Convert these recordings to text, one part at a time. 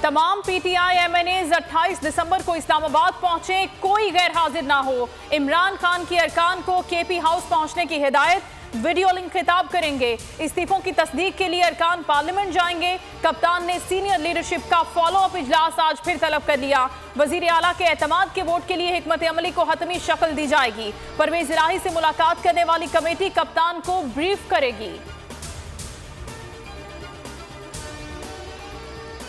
तमाम PTI MNAs 28 दिसंबर को इस्लामाबाद पहुंचे, कोई गैर हाजिर ना हो। इमरान खान की अरकान को केपी हाउस पहुंचने की हिदायत, वीडियो लिंक खिताब करेंगे। इस्तीफों की तस्दीक के लिए अरकान पार्लियामेंट जाएंगे। कप्तान ने सीनियर लीडरशिप का फॉलो अप इजलास आज फिर तलब कर लिया। वजीर आला के एतमाद के वोट के लिए हिकमत अमली को हतमी शक्ल दी जाएगी। परवेज इलाही से मुलाकात करने वाली कमेटी कप्तान को ब्रीफ करेगी।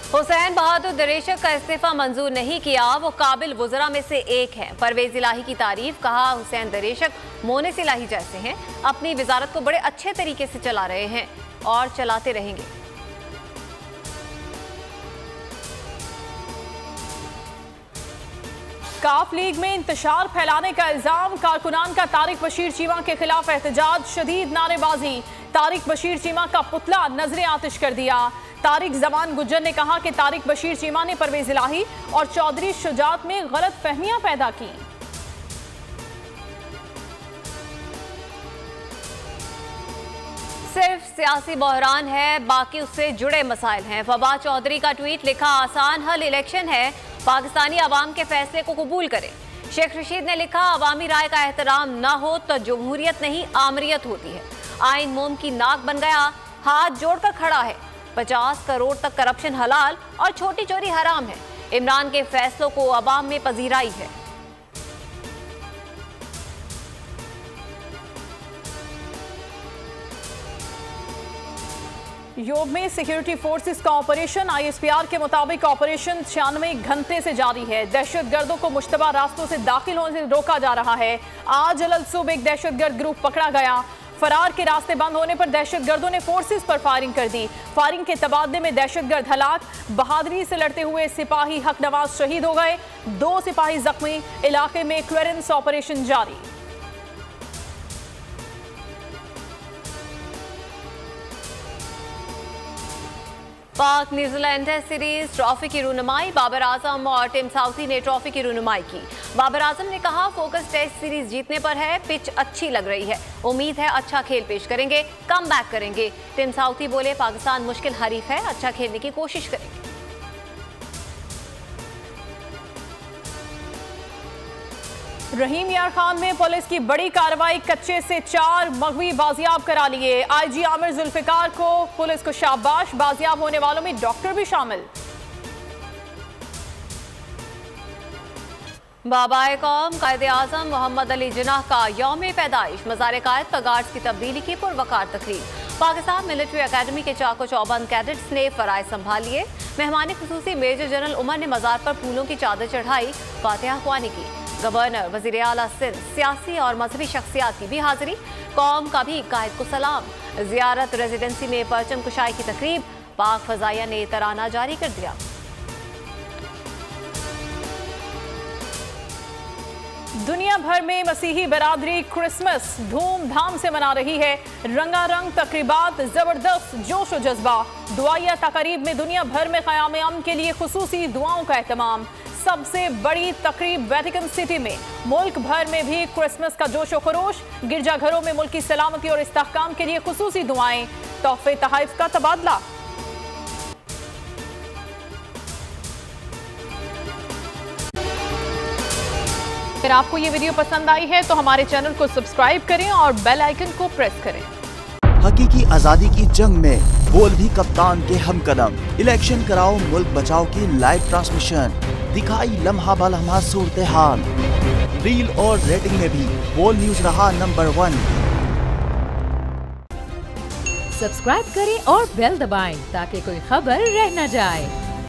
हुसैन बहादुर दरेशक का इस्तीफा मंजूर नहीं किया, वो काबिल वुज़रा में से एक हैं। परवेज इलाही की तारीफ, कहा हुसैन दरेशक मोनिस इलाही जैसे हैं, अपनी वजारत को बड़े अच्छे तरीके से चला रहे हैं और चलाते रहेंगे। काफ लीग में इंतशार फैलाने का इल्जाम, कारकुनान का तारिक बशीर चीमा के खिलाफ एहतजाज, शदीद नारेबाजी। तारिक बशीर चीमा का पुतला नजरे आतिश कर दिया। तारिक जमान गुज्जर ने कहा कि तारिक बशीर चीमा ने परवेज इलाही और चौधरी शुजात में गलत फहमियां पैदा की। सिर्फ सियासी बहरान है, बाकी उससे जुड़े मसाइल हैं। फवाद चौधरी का ट्वीट, लिखा आसान हल इलेक्शन है, पाकिस्तानी अवाम के फैसले को कबूल करें। शेख रशीद ने लिखा अवामी राय का एहतराम ना हो तो जमहूरियत नहीं आमरियत होती है। आइन मोम की नाक बन गया, हाथ जोड़कर खड़ा है। 50 करोड़ तक करप्शन हलाल और छोटी चोरी हराम है। इमरान के फैसलों को अवाम में पजीराई है। योग में सिक्योरिटी फोर्सेस का ऑपरेशन, आईएसपीआर के मुताबिक ऑपरेशन 96 घंटे से जारी है। दहशतगर्दों को मुश्तबा रास्तों से दाखिल होने से रोका जा रहा है। आज अलसुब एक दहशतगर्द ग्रुप पकड़ा गया। फरार के रास्ते बंद होने पर दहशतगर्दों ने फोर्सेस पर फायरिंग कर दी। फायरिंग के तबादले में दहशतगर्द हलाक, बहादुरी से लड़ते हुए सिपाही हक नवाज शहीद हो गए, 2 सिपाही जख्मी। इलाके में क्लियरेंस ऑपरेशन जारी। पाक न्यूजीलैंड टेस्ट सीरीज ट्रॉफी की रूनुमाई, बाबर आजम और टिम साउथी ने ट्रॉफी की रूनुमाई की। बाबर आजम ने कहा फोकस टेस्ट सीरीज जीतने पर है, पिच अच्छी लग रही है, उम्मीद है अच्छा खेल पेश करेंगे, कम बैक करेंगे। टिम साउथी बोले पाकिस्तान मुश्किल हरीफ है, अच्छा खेलने की कोशिश करेंगे। रहीम यार खान में पुलिस की बड़ी कार्रवाई, कच्चे से 4 मगवी बाजियाब करा लिए। आईजी आमिर जुल्फिकार को पुलिस को शाबाश, बाजियाब होने वालों में डॉक्टर भी शामिल। बाबाए कौम कायदे आजम मोहम्मद अली जिन्नाह का यौम पैदाइश, मज़ार कायद पर गार्ड्स की तब्दीली की पुरवकार तकरीब। पाकिस्तान मिलिट्री अकेडमी के चाको चौबंद कैडेट्स ने फराइज संभाल लिए। मेहमान खुसूसी मेजर जनरल उमर ने मज़ार पर फूलों की चादर चढ़ाई, फातिहा ख्वानी की। गवर्नर, वजीर आला सिंध, सियासी और मजहबी शख्सियात की भी हाजिरी। कौम का भी कायद को सलाम। जियारत रेजिडेंसी में परचम कुशाई की तकरीब, पाक फजाइया ने तराना जारी कर दिया। दुनिया भर में मसीही बरादरी क्रिसमस धूमधाम से मना रही है। रंगारंग तकरीबात, जबरदस्त जोश और जज्बा। दुआया तकरीब में दुनिया भर में क़याम अमन के लिए खुसूसी दुआओं का एहतमाम। सबसे बड़ी तकरीब वेटिकन सिटी में। मुल्क भर में भी क्रिसमस का जोश व खरोश। गिरजाघरों में मुल्क की सलामती और इस्तेहकाम के लिए खुसूसी दुआएं, तोहफे तहाइफ का तबादला। अगर आपको ये वीडियो पसंद आई है तो हमारे चैनल को सब्सक्राइब करें और बेल आइकन को प्रेस करें। हकीकी आजादी की जंग में बोल भी कप्तान के हमकदम। इलेक्शन कराओ मुल्क बचाओ की लाइव ट्रांसमिशन, दिखाई लम्हा बलम्हा सूरत हाल। रील और रेटिंग में भी बोल न्यूज रहा नंबर 1। सब्सक्राइब करें और बेल दबाएं ताकि कोई खबर रह न जाए।